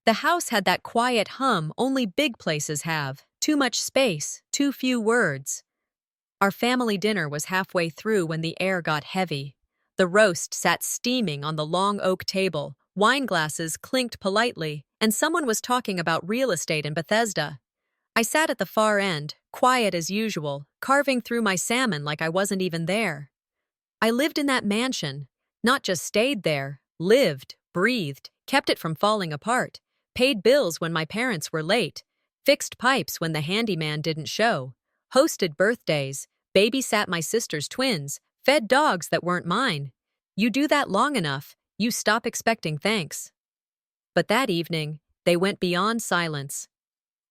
The house had that quiet hum only big places have. Too much space, too few words. Our family dinner was halfway through when the air got heavy. The roast sat steaming on the long oak table, wine glasses clinked politely, and someone was talking about real estate in Bethesda. I sat at the far end, quiet as usual, carving through my salmon like I wasn't even there. I lived in that mansion, not just stayed there, lived, breathed, kept it from falling apart, paid bills when my parents were late, fixed pipes when the handyman didn't show, hosted birthdays, babysat my sister's twins, fed dogs that weren't mine. You do that long enough, you stop expecting thanks. But that evening, they went beyond silence.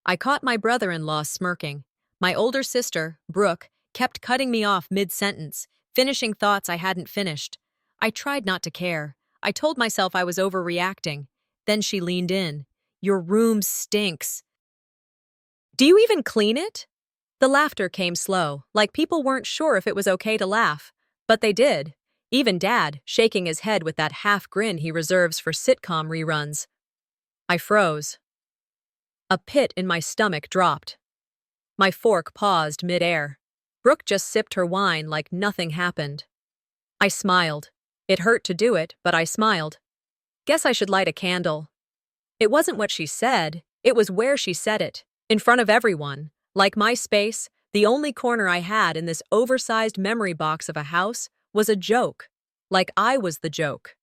I caught my brother-in-law smirking. My older sister, Brooke, kept cutting me off mid-sentence, finishing thoughts I hadn't finished. I tried not to care. I told myself I was overreacting. Then she leaned in. "Your room stinks. Do you even clean it?" The laughter came slow, like people weren't sure if it was okay to laugh. But they did. Even Dad, shaking his head with that half grin he reserves for sitcom reruns. I froze. A pit in my stomach dropped. My fork paused mid-air. Brooke just sipped her wine like nothing happened. I smiled. It hurt to do it, but I smiled. Guess I should light a candle. It wasn't what she said, it was where she said it. In front of everyone. Like my space, the only corner I had in this oversized memory box of a house was a joke. Like I was the joke.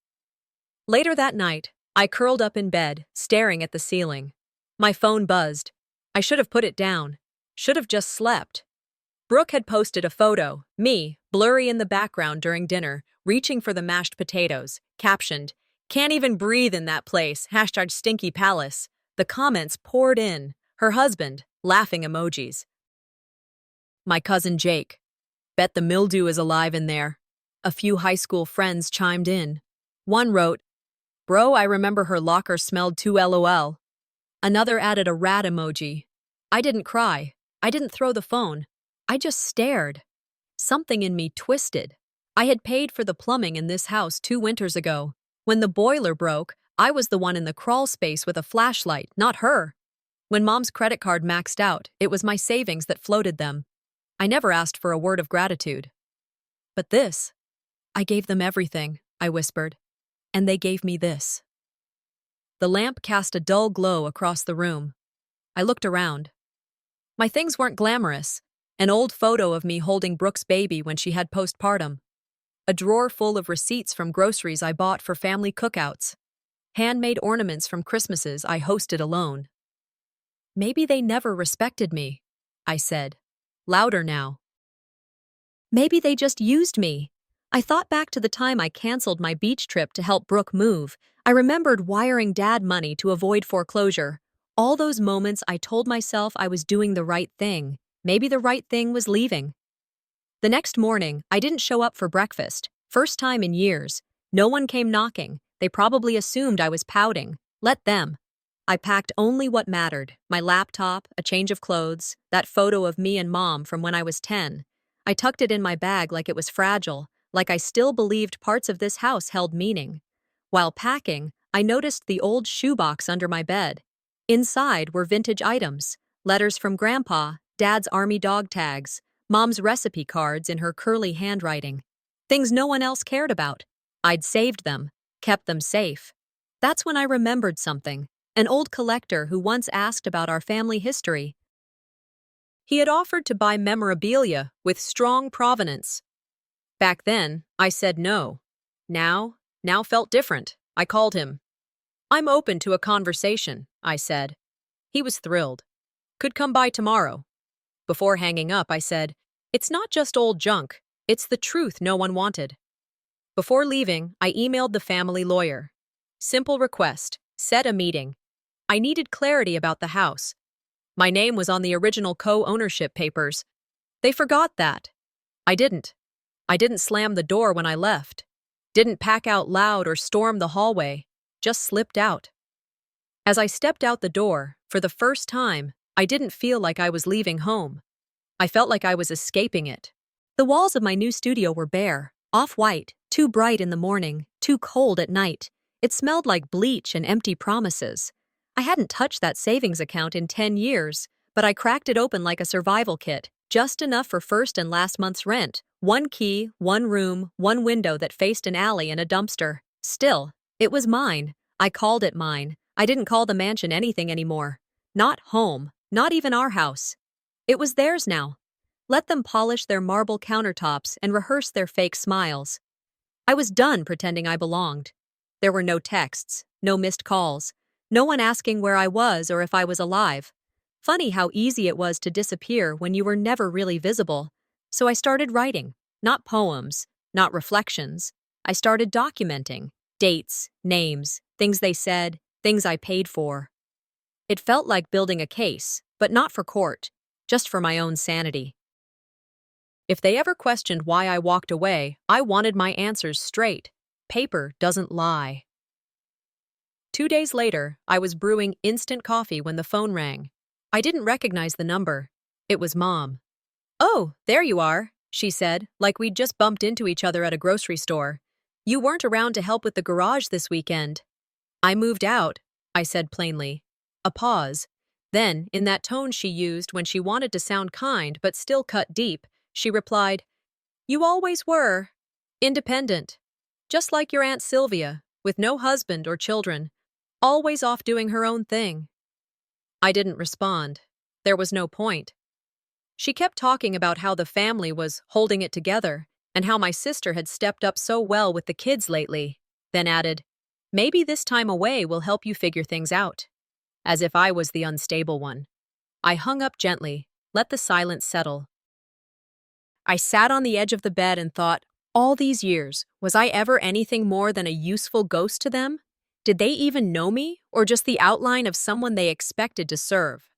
Later that night, I curled up in bed, staring at the ceiling. My phone buzzed. I should have put it down. Should have just slept. Brooke had posted a photo, me, blurry in the background during dinner, reaching for the mashed potatoes, captioned, "Can't even breathe in that place, #stinky palace." The comments poured in. Her husband, laughing emojis. My cousin Jake. "Bet the mildew is alive in there." A few high school friends chimed in. One wrote, "Bro, I remember her locker smelled too LOL." Another added a rat emoji. I didn't cry. I didn't throw the phone. I just stared. Something in me twisted. I had paid for the plumbing in this house 2 winters ago. When the boiler broke, I was the one in the crawl space with a flashlight, not her. When Mom's credit card maxed out, it was my savings that floated them. I never asked for a word of gratitude. But this, I gave them everything, I whispered. And they gave me this. The lamp cast a dull glow across the room. I looked around. My things weren't glamorous. An old photo of me holding Brooke's baby when she had postpartum. A drawer full of receipts from groceries I bought for family cookouts. Handmade ornaments from Christmases I hosted alone. Maybe they never respected me, I said, louder now. Maybe they just used me. I thought back to the time I canceled my beach trip to help Brooke move. I remembered wiring Dad money to avoid foreclosure. All those moments I told myself I was doing the right thing. Maybe the right thing was leaving. The next morning, I didn't show up for breakfast. First time in years. No one came knocking. They probably assumed I was pouting. Let them. I packed only what mattered. My laptop, a change of clothes, that photo of me and Mom from when I was 10. I tucked it in my bag like it was fragile, like I still believed parts of this house held meaning. While packing, I noticed the old shoebox under my bed. Inside were vintage items, letters from Grandpa, Dad's army dog tags, Mom's recipe cards in her curly handwriting. Things no one else cared about. I'd saved them, kept them safe. That's when I remembered something. An old collector who once asked about our family history. He had offered to buy memorabilia with strong provenance. Back then, I said no. Now felt different. I called him. "I'm open to a conversation," I said. He was thrilled. "Could come by tomorrow." Before hanging up, I said, "It's not just old junk. It's the truth no one wanted." Before leaving, I emailed the family lawyer. Simple request. Set a meeting. I needed clarity about the house. My name was on the original co-ownership papers. They forgot that. I didn't. I didn't slam the door when I left. Didn't pack out loud or storm the hallway. Just slipped out. As I stepped out the door, for the first time, I didn't feel like I was leaving home. I felt like I was escaping it. The walls of my new studio were bare, off-white, too bright in the morning, too cold at night. It smelled like bleach and empty promises. I hadn't touched that savings account in 10 years, but I cracked it open like a survival kit, just enough for first and last month's rent. One key, one room, one window that faced an alley and a dumpster. Still, it was mine. I called it mine. I didn't call the mansion anything anymore. Not home, not even our house. It was theirs now. Let them polish their marble countertops and rehearse their fake smiles. I was done pretending I belonged. There were no texts, no missed calls, no one asking where I was or if I was alive. Funny how easy it was to disappear when you were never really visible. So I started writing, not poems, not reflections. I started documenting dates, names, things they said, things I paid for. It felt like building a case, but not for court, just for my own sanity. If they ever questioned why I walked away, I wanted my answers straight. Paper doesn't lie. 2 days later, I was brewing instant coffee when the phone rang. I didn't recognize the number. It was Mom. "Oh, there you are," she said, like we'd just bumped into each other at a grocery store. "You weren't around to help with the garage this weekend." "I moved out," I said plainly. A pause. Then, in that tone she used when she wanted to sound kind but still cut deep, she replied, "You always were. Independent. Just like your Aunt Sylvia, with no husband or children. Always off doing her own thing." I didn't respond. There was no point. She kept talking about how the family was holding it together and how my sister had stepped up so well with the kids lately, then added, "Maybe this time away will help you figure things out." As if I was the unstable one. I hung up gently, let the silence settle. I sat on the edge of the bed and thought, all these years, was I ever anything more than a useful ghost to them? Did they even know me, or just the outline of someone they expected to serve?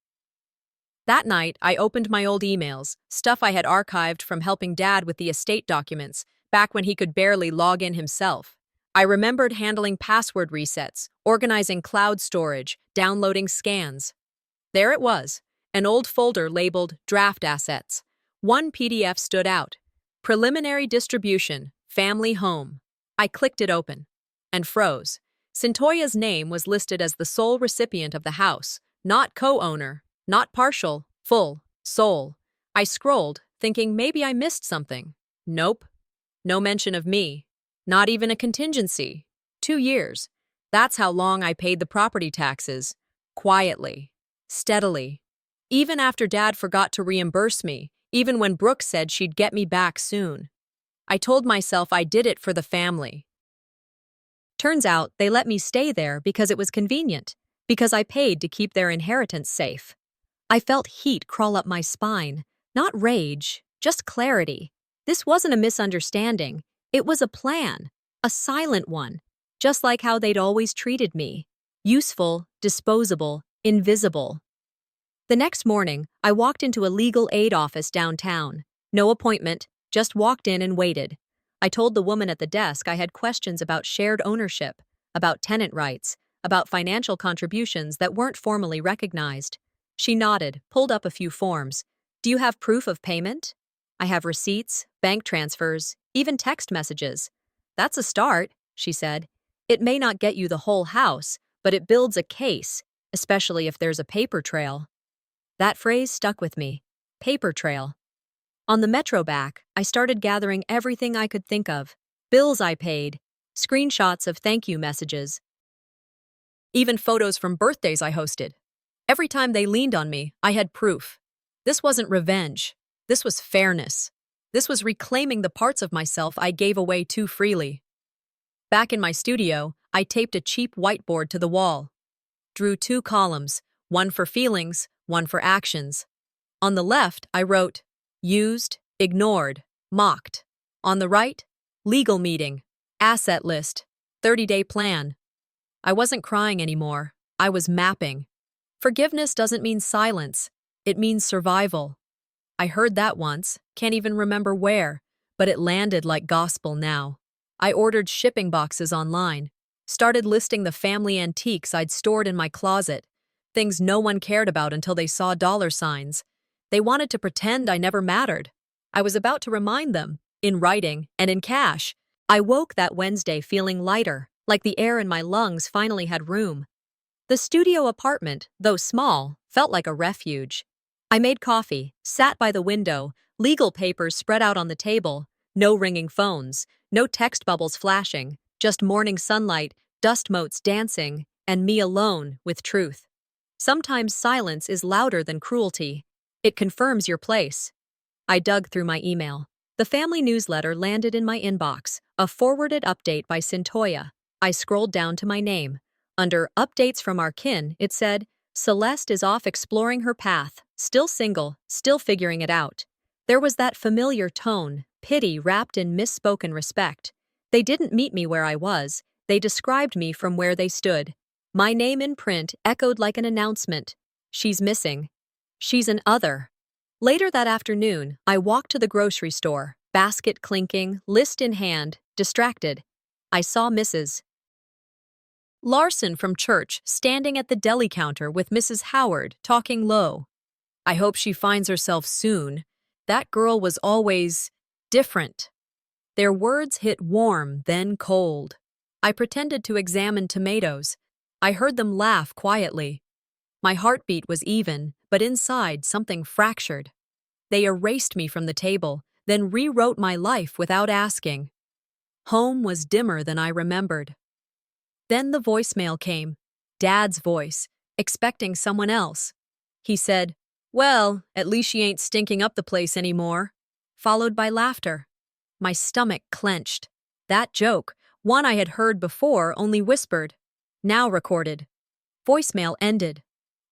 That night, I opened my old emails, stuff I had archived from helping Dad with the estate documents, back when he could barely log in himself. I remembered handling password resets, organizing cloud storage, downloading scans. There it was, an old folder labeled Draft Assets. One PDF stood out. Preliminary Distribution, Family Home. I clicked it open and froze. Centoya's name was listed as the sole recipient of the house, not co-owner, not partial, full, sole. I scrolled, thinking maybe I missed something. Nope. No mention of me. Not even a contingency. 2 years. That's how long I paid the property taxes. Quietly. Steadily. Even after Dad forgot to reimburse me, even when Brooke said she'd get me back soon. I told myself I did it for the family. Turns out they let me stay there because it was convenient, because I paid to keep their inheritance safe. I felt heat crawl up my spine. Not rage, just clarity. This wasn't a misunderstanding. It was a plan, a silent one, just like how they'd always treated me. Useful, disposable, invisible. The next morning, I walked into a legal aid office downtown. No appointment, just walked in and waited. I told the woman at the desk I had questions about shared ownership, about tenant rights, about financial contributions that weren't formally recognized. She nodded, pulled up a few forms. "Do you have proof of payment?" "I have receipts, bank transfers, even text messages." "That's a start," she said. "It may not get you the whole house, but it builds a case, especially if there's a paper trail." That phrase stuck with me. Paper trail. On the metro back, I started gathering everything I could think of. Bills I paid, screenshots of thank you messages, even photos from birthdays I hosted. Every time they leaned on me, I had proof. This wasn't revenge. This was fairness. This was reclaiming the parts of myself I gave away too freely. Back in my studio, I taped a cheap whiteboard to the wall. Drew 2 columns, one for feelings, one for actions. On the left, I wrote, used, ignored, mocked. On the right, legal meeting, asset list, 30-day plan. I wasn't crying anymore. I was mapping. Forgiveness doesn't mean silence. It means survival. I heard that once, can't even remember where, but it landed like gospel now. I ordered shipping boxes online, started listing the family antiques I'd stored in my closet, things no one cared about until they saw dollar signs. They wanted to pretend I never mattered. I was about to remind them, in writing and in cash. I woke that Wednesday feeling lighter, like the air in my lungs finally had room. The studio apartment, though small, felt like a refuge. I made coffee, sat by the window, legal papers spread out on the table, no ringing phones, no text bubbles flashing, just morning sunlight, dust motes dancing, and me alone with truth. Sometimes silence is louder than cruelty. It confirms your place. I dug through my email. The family newsletter landed in my inbox, a forwarded update by Cintoya. I scrolled down to my name. Under Updates from Our Kin, it said, Celeste is off exploring her path, still single, still figuring it out. There was that familiar tone, pity wrapped in misspoken respect. They didn't meet me where I was, they described me from where they stood. My name in print echoed like an announcement. She's missing. She's an other. Later that afternoon, I walked to the grocery store, basket clinking, list in hand, distracted. I saw Mrs. Larson from church standing at the deli counter with Mrs. Howard, talking low. I hope she finds herself soon. That girl was always different. Their words hit warm, then cold. I pretended to examine tomatoes. I heard them laugh quietly. My heartbeat was even, but inside something fractured. They erased me from the table, then rewrote my life without asking. Home was dimmer than I remembered. Then the voicemail came, Dad's voice, expecting someone else. He said, "Well, at least she ain't stinking up the place anymore," followed by laughter. My stomach clenched. That joke, one I had heard before, only whispered, now recorded. Voicemail ended.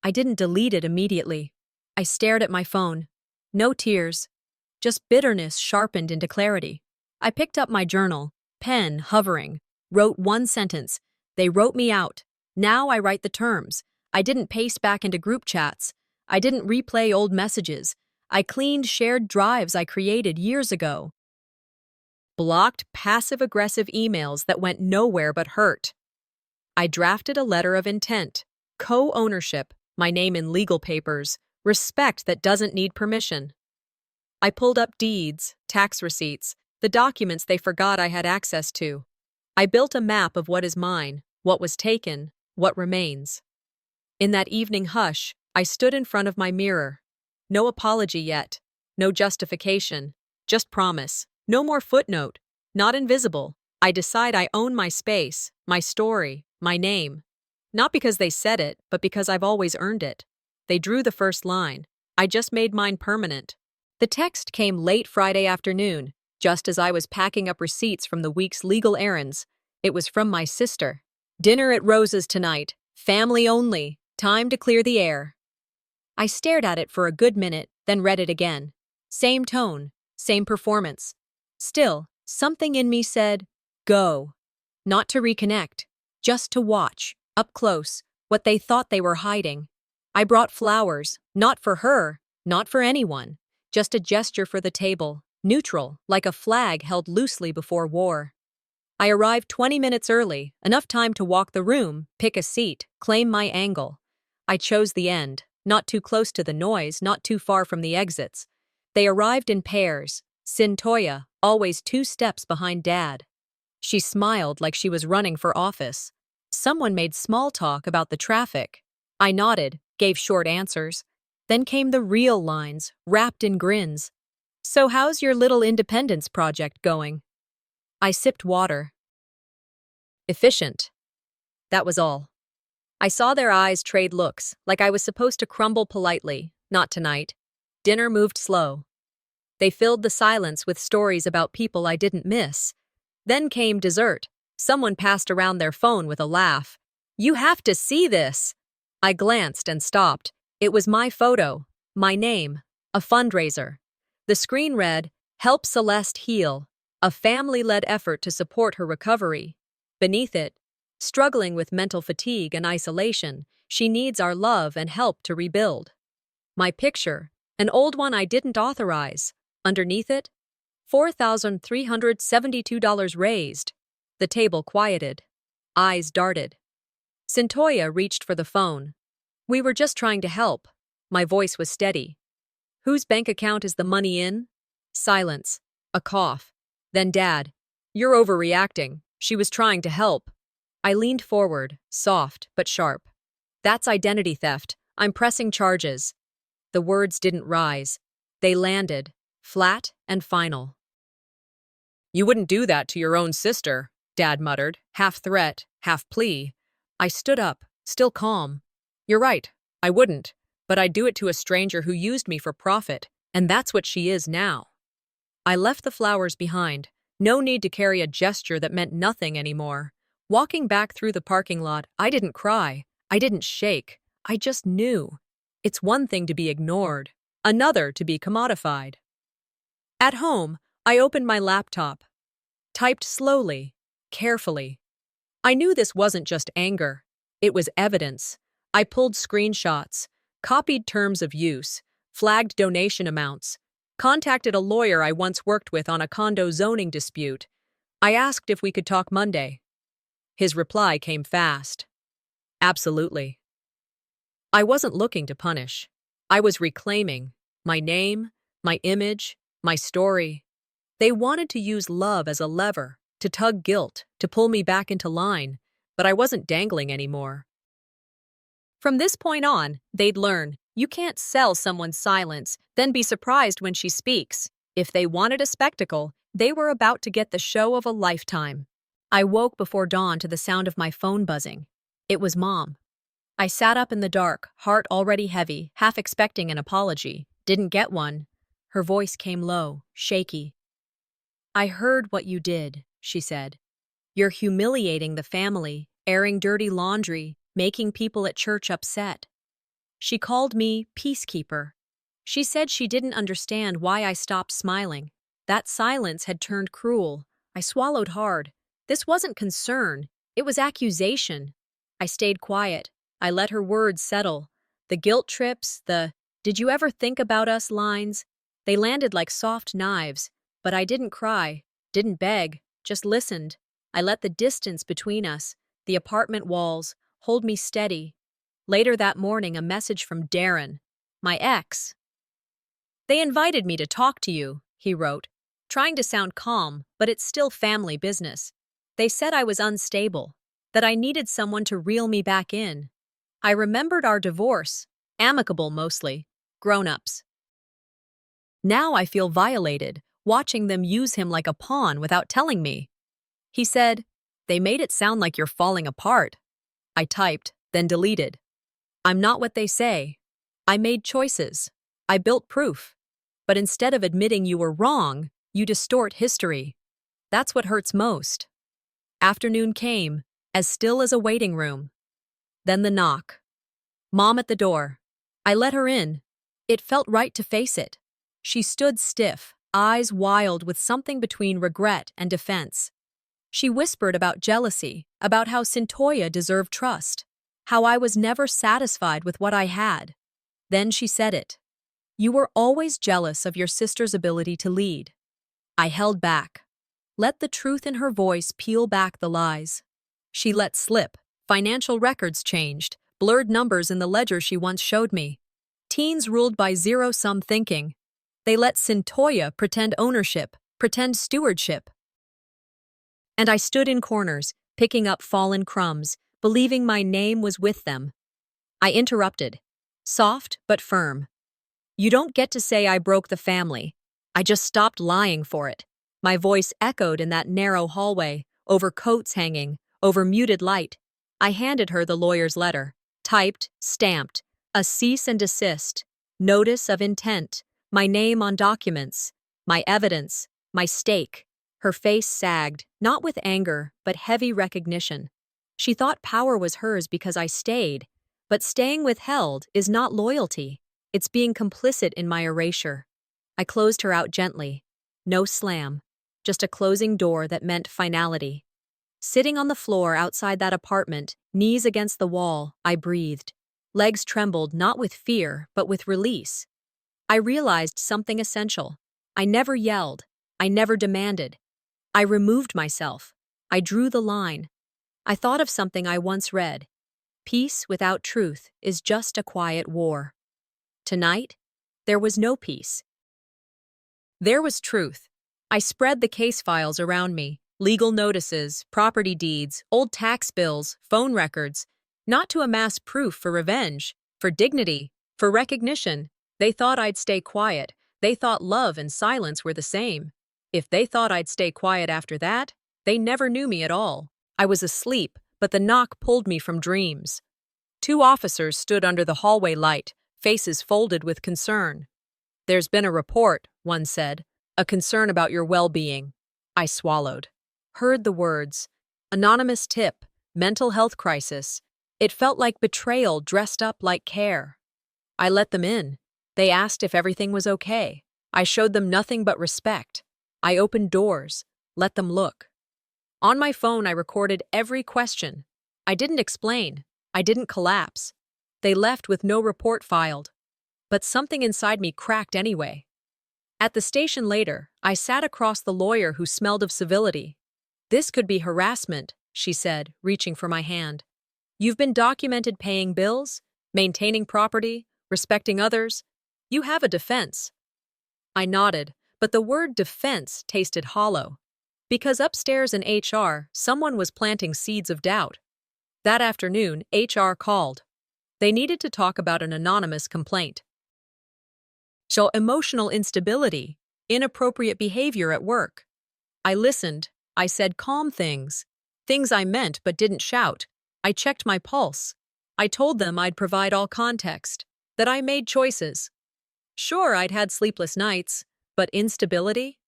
I didn't delete it immediately. I stared at my phone. No tears, just bitterness sharpened into clarity. I picked up my journal, pen hovering, wrote one sentence. They wrote me out. Now I write the terms. I didn't paste back into group chats. I didn't replay old messages. I cleaned shared drives I created years ago. Blocked passive-aggressive emails that went nowhere but hurt. I drafted a letter of intent, co-ownership, my name in legal papers, respect that doesn't need permission. I pulled up deeds, tax receipts, the documents they forgot I had access to. I built a map of what is mine, what was taken, what remains. In that evening hush, I stood in front of my mirror. No apology yet, no justification, just promise. No more footnote, not invisible. I decide I own my space, my story, my name. Not because they said it, but because I've always earned it. They drew the first line. I just made mine permanent. The text came late Friday afternoon, just as I was packing up receipts from the week's legal errands. It was from my sister. Dinner at Rose's tonight. Family only. Time to clear the air. I stared at it for a good minute, then read it again. Same tone, same performance. Still, something in me said, go. Not to reconnect, just to watch, up close, what they thought they were hiding. I brought flowers, not for her, not for anyone, just a gesture for the table, neutral, like a flag held loosely before war. I arrived 20 minutes early, enough time to walk the room, pick a seat, claim my angle. I chose the end, not too close to the noise, not too far from the exits. They arrived in pairs. Cintoya, always 2 steps behind Dad. She smiled like she was running for office. Someone made small talk about the traffic. I nodded, gave short answers. Then came the real lines, wrapped in grins. So how's your little independence project going? I sipped water. Efficient. That was all. I saw their eyes trade looks, like I was supposed to crumble politely. Not tonight. Dinner moved slow. They filled the silence with stories about people I didn't miss. Then came dessert. Someone passed around their phone with a laugh. You have to see this! I glanced and stopped. It was my photo, my name, a fundraiser. The screen read, Help Celeste Heal, a family-led effort to support her recovery. Beneath it, struggling with mental fatigue and isolation, she needs our love and help to rebuild. My picture, an old one I didn't authorize. Underneath it, $4,372 raised. The table quieted. Eyes darted. Cintoya reached for the phone. We were just trying to help. My voice was steady. Whose bank account is the money in? Silence. A cough. Then Dad. You're overreacting. She was trying to help. I leaned forward, soft but sharp. That's identity theft. I'm pressing charges. The words didn't rise. They landed, flat and final. You wouldn't do that to your own sister, Dad muttered, half threat, half plea. I stood up, still calm. You're right, I wouldn't, but I'd do it to a stranger who used me for profit, and that's what she is now. I left the flowers behind. No need to carry a gesture that meant nothing anymore. Walking back through the parking lot, I didn't cry. I didn't shake. I just knew. It's one thing to be ignored, another to be commodified. At home, I opened my laptop. Typed slowly, carefully. I knew this wasn't just anger. It was evidence. I pulled screenshots, copied terms of use, flagged donation amounts, contacted a lawyer I once worked with on a condo zoning dispute. I asked if we could talk Monday. His reply came fast. Absolutely. I wasn't looking to punish. I was reclaiming my name, my image, my story. They wanted to use love as a lever, to tug guilt, to pull me back into line, but I wasn't dangling anymore. From this point on, they'd learn, you can't sell someone's silence, then be surprised when she speaks. If they wanted a spectacle, they were about to get the show of a lifetime. I woke before dawn to the sound of my phone buzzing. It was Mom. I sat up in the dark, heart already heavy, half expecting an apology. Didn't get one. Her voice came low, shaky. I heard what you did, she said. You're humiliating the family, airing dirty laundry, making people at church upset. She called me peacekeeper. She said she didn't understand why I stopped smiling. That silence had turned cruel. I swallowed hard. This wasn't concern. It was accusation. I stayed quiet. I let her words settle. The guilt trips, the "did you ever think about us" lines, they landed like soft knives. But I didn't cry, didn't beg, just listened. I let the distance between us, the apartment walls, hold me steady. Later that morning, a message from Darren, my ex. They invited me to talk to you, he wrote, trying to sound calm, but it's still family business. They said I was unstable, that I needed someone to reel me back in. I remembered our divorce, amicable mostly, grown-ups. Now I feel violated, watching them use him like a pawn without telling me. He said, they made it sound like you're falling apart. I typed, then deleted. I'm not what they say. I made choices. I built proof. But instead of admitting you were wrong, you distort history. That's what hurts most. Afternoon came, as still as a waiting room. Then the knock. Mom at the door. I let her in. It felt right to face it. She stood stiff, eyes wild with something between regret and defense. She whispered about jealousy, about how Cintoya deserved trust, how I was never satisfied with what I had. Then she said it. You were always jealous of your sister's ability to lead. I held back. Let the truth in her voice peel back the lies. She let slip. Financial records changed, blurred numbers in the ledger she once showed me. Teens ruled by zero-sum thinking. They let Cintoya pretend ownership, pretend stewardship. And I stood in corners, picking up fallen crumbs, believing my name was with them. I interrupted, soft but firm. You don't get to say I broke the family. I just stopped lying for it. My voice echoed in that narrow hallway, over coats hanging, over muted light. I handed her the lawyer's letter, typed, stamped, a cease and desist, notice of intent, my name on documents, my evidence, my stake. Her face sagged, not with anger, but heavy recognition. She thought power was hers because I stayed, but staying withheld is not loyalty. It's being complicit in my erasure. I closed her out gently. No slam, just a closing door that meant finality. Sitting on the floor outside that apartment, knees against the wall, I breathed. Legs trembled not with fear, but with release. I realized something essential. I never yelled. I never demanded. I removed myself. I drew the line. I thought of something I once read. Peace without truth is just a quiet war. Tonight, there was no peace. There was truth. I spread the case files around me, legal notices, property deeds, old tax bills, phone records. Not to amass proof for revenge, for dignity, for recognition. They thought I'd stay quiet. They thought love and silence were the same. If they thought I'd stay quiet after that, they never knew me at all. I was asleep, but the knock pulled me from dreams. 2 officers stood under the hallway light, faces folded with concern. "There's been a report," one said. "A concern about your well-being." I swallowed. Heard the words. Anonymous tip. Mental health crisis. It felt like betrayal dressed up like care. I let them in. They asked if everything was okay. I showed them nothing but respect. I opened doors, let them look. On my phone, I recorded every question. I didn't explain. I didn't collapse. They left with no report filed. But something inside me cracked anyway. At the station later, I sat across the lawyer who smelled of civility. "This could be harassment," she said, reaching for my hand. "You've been documented paying bills, maintaining property, respecting others. You have a defense." I nodded, but the word defense tasted hollow. Because upstairs in HR, someone was planting seeds of doubt. That afternoon, HR called. They needed to talk about an anonymous complaint. So emotional instability, inappropriate behavior at work. I listened. I said calm things. Things I meant but didn't shout. I checked my pulse. I told them I'd provide all context, that I made choices. Sure, I'd had sleepless nights, but instability?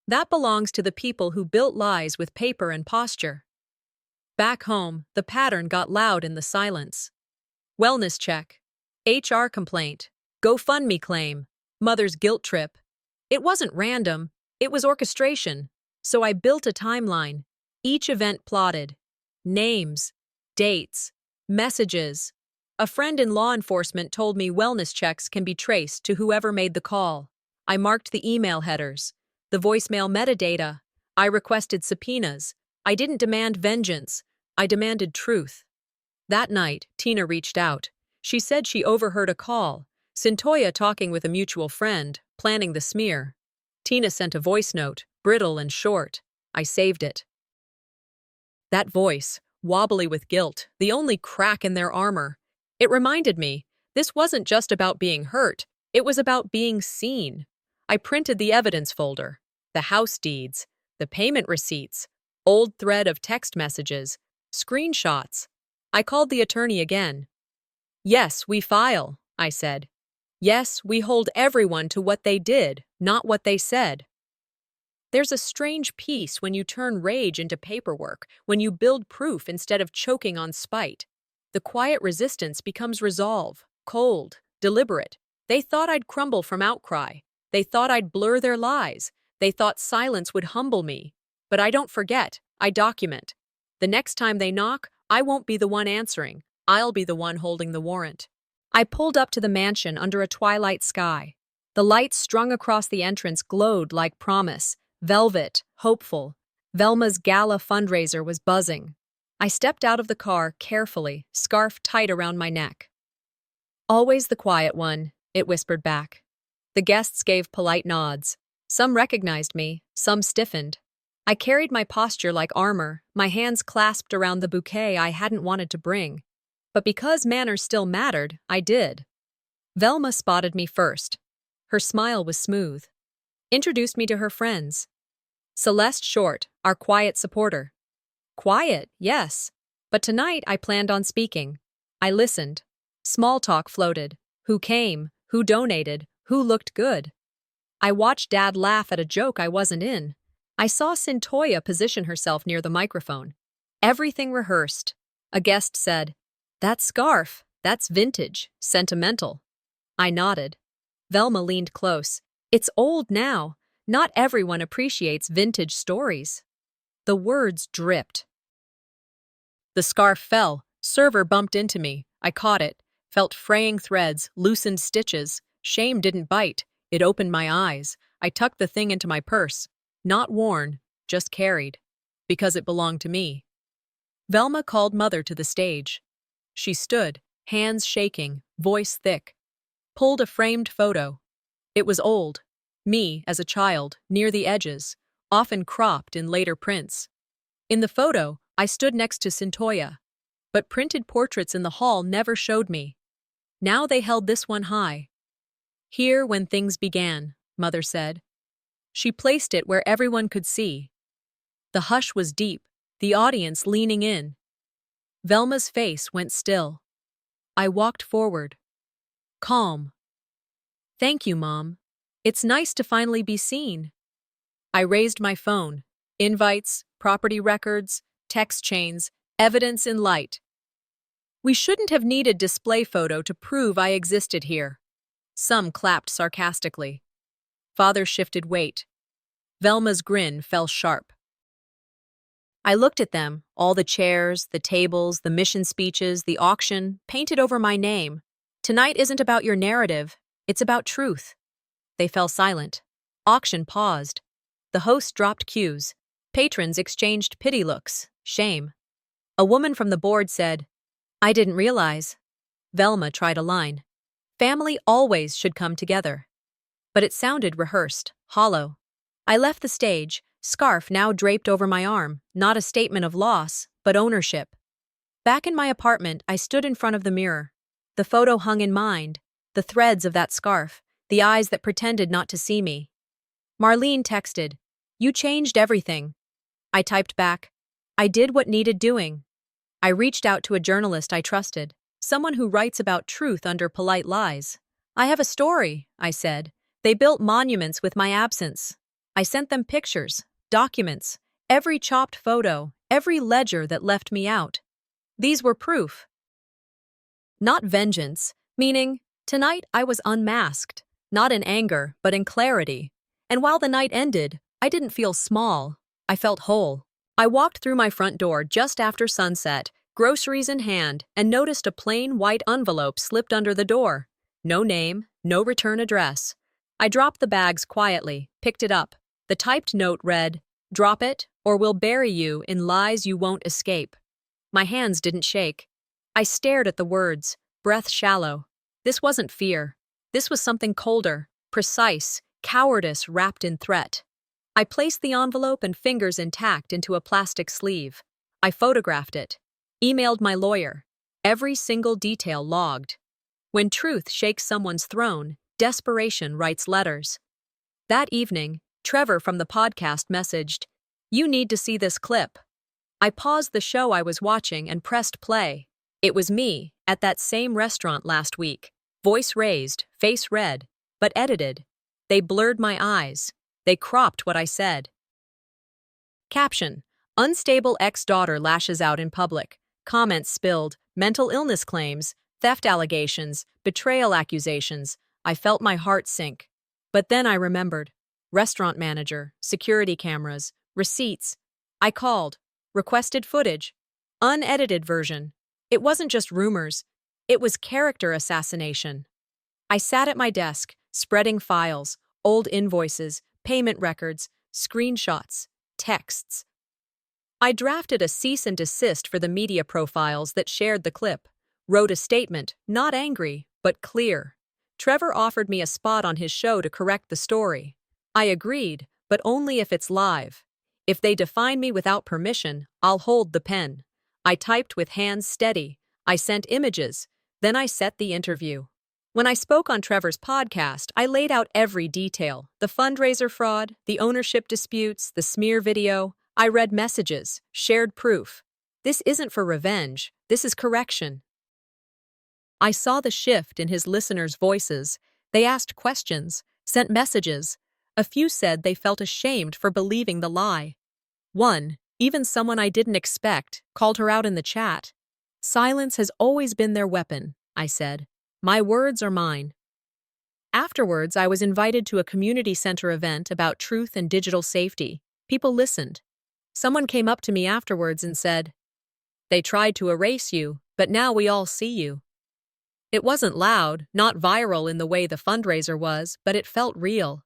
That belongs to the people who built lies with paper and posture. Back home, the pattern got loud in the silence. Wellness check. HR complaint. GoFundMe claim. Mother's guilt trip. It wasn't random. It was orchestration. So I built a timeline. Each event plotted. Names. Dates. Messages. A friend in law enforcement told me wellness checks can be traced to whoever made the call. I marked the email headers. The voicemail metadata. I requested subpoenas. I didn't demand vengeance. I demanded truth. That night, Tina reached out. She said she overheard a call. Cintoya talking with a mutual friend, planning the smear. Tina sent a voice note, brittle and short. I saved it. That voice, wobbly with guilt, the only crack in their armor. It reminded me, this wasn't just about being hurt, it was about being seen. I printed the evidence folder, the house deeds, the payment receipts, old thread of text messages, screenshots. I called the attorney again. "Yes, we file," I said. "Yes, we hold everyone to what they did, not what they said." There's a strange peace when you turn rage into paperwork, when you build proof instead of choking on spite. The quiet resistance becomes resolve, cold, deliberate. They thought I'd crumble from outcry. They thought I'd blur their lies. They thought silence would humble me. But I don't forget, I document. The next time they knock, I won't be the one answering. I'll be the one holding the warrant. I pulled up to the mansion under a twilight sky. The lights strung across the entrance glowed like promise, velvet, hopeful. Velma's gala fundraiser was buzzing. I stepped out of the car carefully, scarf tight around my neck. "Always the quiet one," it whispered back. The guests gave polite nods. Some recognized me, some stiffened. I carried my posture like armor, my hands clasped around the bouquet I hadn't wanted to bring. But because manners still mattered, I did. Velma spotted me first. Her smile was smooth. Introduced me to her friends. Celeste Short, our quiet supporter. Quiet, yes. But tonight I planned on speaking. I listened. Small talk floated. Who came? Who donated? Who looked good? I watched Dad laugh at a joke I wasn't in. I saw Cintoya position herself near the microphone. Everything rehearsed. A guest said, "That scarf, that's vintage, sentimental." I nodded. Velma leaned close. "It's old now. Not everyone appreciates vintage stories." The words dripped. The scarf fell. Server bumped into me. I caught it. Felt fraying threads, loosened stitches. Shame didn't bite. It opened my eyes. I tucked the thing into my purse. Not worn, just carried. Because it belonged to me. Velma called Mother to the stage. She stood, hands shaking, voice thick. Pulled a framed photo. It was old. Me, as a child, near the edges, often cropped in later prints. In the photo, I stood next to Cintoya. but printed portraits in the hall never showed me. Now they held this one high. "Here when things began," Mother said. She placed it where everyone could see. The hush was deep, the audience leaning in. Velma's face went still. I walked forward. Calm. "Thank you, Mom. It's nice to finally be seen." I raised my phone. Invites, property records, text chains, evidence in light. "We shouldn't have needed display photo to prove I existed here." Some clapped sarcastically. Father shifted weight. Velma's grin fell sharp. I looked at them, all the chairs, the tables, the mission speeches, the auction, painted over my name. "Tonight isn't about your narrative, it's about truth." They fell silent. Auction paused. The host dropped cues. Patrons exchanged pity looks, shame. A woman from the board said, "I didn't realize." Velma tried a line. "Family always should come together." But it sounded rehearsed, hollow. I left the stage, scarf now draped over my arm, not a statement of loss, but ownership. Back in my apartment, I stood in front of the mirror. The photo hung in mind, the threads of that scarf, the eyes that pretended not to see me. Marlene texted, "You changed everything." I typed back, "I did what needed doing." I reached out to a journalist I trusted, someone who writes about truth under polite lies. "I have a story," I said. "They built monuments with my absence." I sent them pictures, documents, every chopped photo, every ledger that left me out. These were proof. Not vengeance, meaning, tonight I was unmasked, not in anger, but in clarity. And while the night ended, I didn't feel small. I felt whole. I walked through my front door just after sunset, groceries in hand, and noticed a plain white envelope slipped under the door. No name, no return address. I dropped the bags quietly, picked it up. The typed note read, "Drop it, or we'll bury you in lies you won't escape." My hands didn't shake. I stared at the words, breath shallow. This wasn't fear. This was something colder, precise, cowardice wrapped in threat. I placed the envelope and fingers intact into a plastic sleeve. I photographed it. Emailed my lawyer. Every single detail logged. When truth shakes someone's throne, desperation writes letters. That evening, Trevor from the podcast messaged, "You need to see this clip." I paused the show I was watching and pressed play. It was me, at that same restaurant last week. Voice raised, face red, but edited. They blurred my eyes. They cropped what I said. Caption: Unstable ex-daughter lashes out in public. Comments spilled, mental illness claims, theft allegations, betrayal accusations. I felt my heart sink. But then I remembered. Restaurant manager, security cameras, receipts. I called, requested footage. Unedited version. It wasn't just rumors. It was character assassination. I sat at my desk, spreading files, old invoices, payment records, screenshots, texts. I drafted a cease and desist for the media profiles that shared the clip. Wrote a statement, not angry, but clear. Trevor offered me a spot on his show to correct the story. I agreed, but only if it's live. If they define me without permission, I'll hold the pen. I typed with hands steady. I sent images. Then I set the interview. When I spoke on Trevor's podcast, I laid out every detail. The fundraiser fraud, the ownership disputes, the smear video. I read messages, shared proof. This isn't for revenge. This is correction. I saw the shift in his listeners' voices. They asked questions, sent messages. A few said they felt ashamed for believing the lie. One, even someone I didn't expect, called her out in the chat. "Silence has always been their weapon," I said. "My words are mine." Afterwards, I was invited to a community center event about truth and digital safety. People listened. Someone came up to me afterwards and said, "They tried to erase you, but now we all see you." It wasn't loud, not viral in the way the fundraiser was, but it felt real.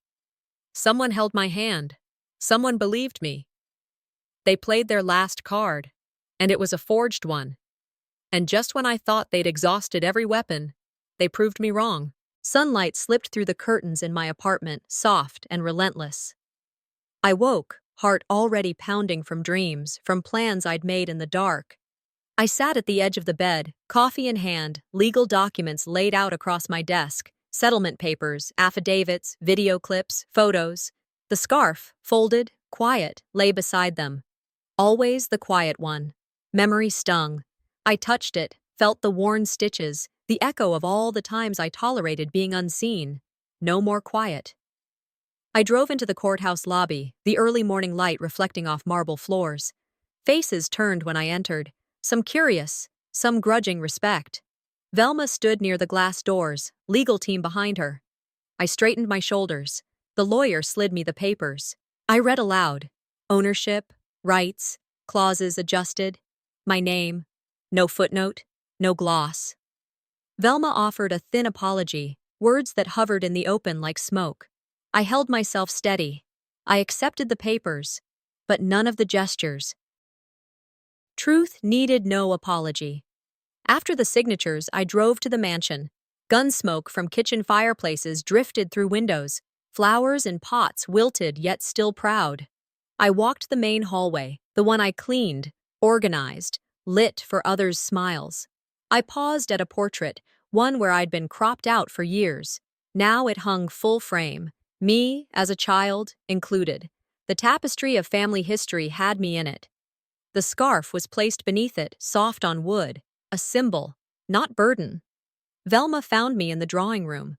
Someone held my hand. Someone believed me. They played their last card, and it was a forged one. And just when I thought they'd exhausted every weapon, they proved me wrong. Sunlight slipped through the curtains in my apartment, soft and relentless. I woke, heart already pounding from dreams, from plans I'd made in the dark. I sat at the edge of the bed, coffee in hand, legal documents laid out across my desk, settlement papers, affidavits, video clips, photos. The scarf, folded, quiet, lay beside them. Always the quiet one. Memory stung. I touched it, felt the worn stitches, the echo of all the times I tolerated being unseen. No more quiet. I drove into the courthouse lobby, the early morning light reflecting off marble floors. Faces turned when I entered, some curious, some grudging respect. Velma stood near the glass doors, legal team behind her. I straightened my shoulders. The lawyer slid me the papers. I read aloud. Ownership, rights, clauses adjusted. My name. No footnote, no gloss. Velma offered a thin apology, words that hovered in the open like smoke. I held myself steady. I accepted the papers, but none of the gestures. Truth needed no apology. After the signatures, I drove to the mansion. Gun smoke from kitchen fireplaces drifted through windows. Flowers in pots wilted yet still proud. I walked the main hallway, the one I cleaned, organized, lit for others' smiles. I paused at a portrait, one where I'd been cropped out for years. Now it hung full frame, me, as a child, included. The tapestry of family history had me in it. The scarf was placed beneath it, soft on wood, a symbol, not burden. Velma found me in the drawing room.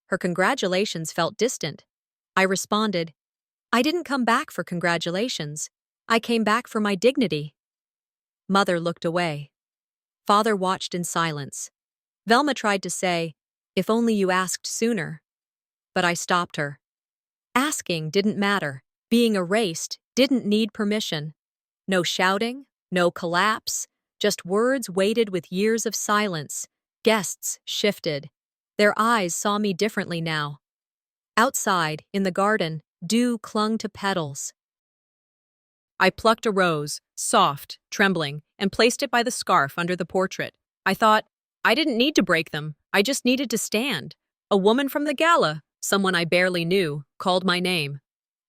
Her congratulations felt distant. I responded, I didn't come back for congratulations. I came back for my dignity. Mother looked away. Father watched in silence. Velma tried to say, if only you asked sooner. But I stopped her. Asking didn't matter. Being erased didn't need permission. No shouting, no collapse, just words weighted with years of silence. Guests shifted. Their eyes saw me differently now. Outside, in the garden, dew clung to petals. I plucked a rose, soft, trembling, and placed it by the scarf under the portrait. I thought, I didn't need to break them. I just needed to stand. A woman from the gala, someone I barely knew, called my name.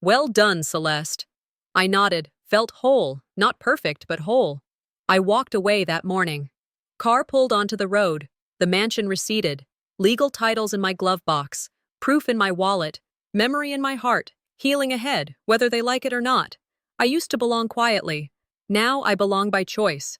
Well done, Celeste. I nodded, felt whole, not perfect, but whole. I walked away that morning. Car pulled onto the road. The mansion receded. Legal titles in my glove box. Proof in my wallet. Memory in my heart. Healing ahead, whether they like it or not. I used to belong quietly. Now I belong by choice.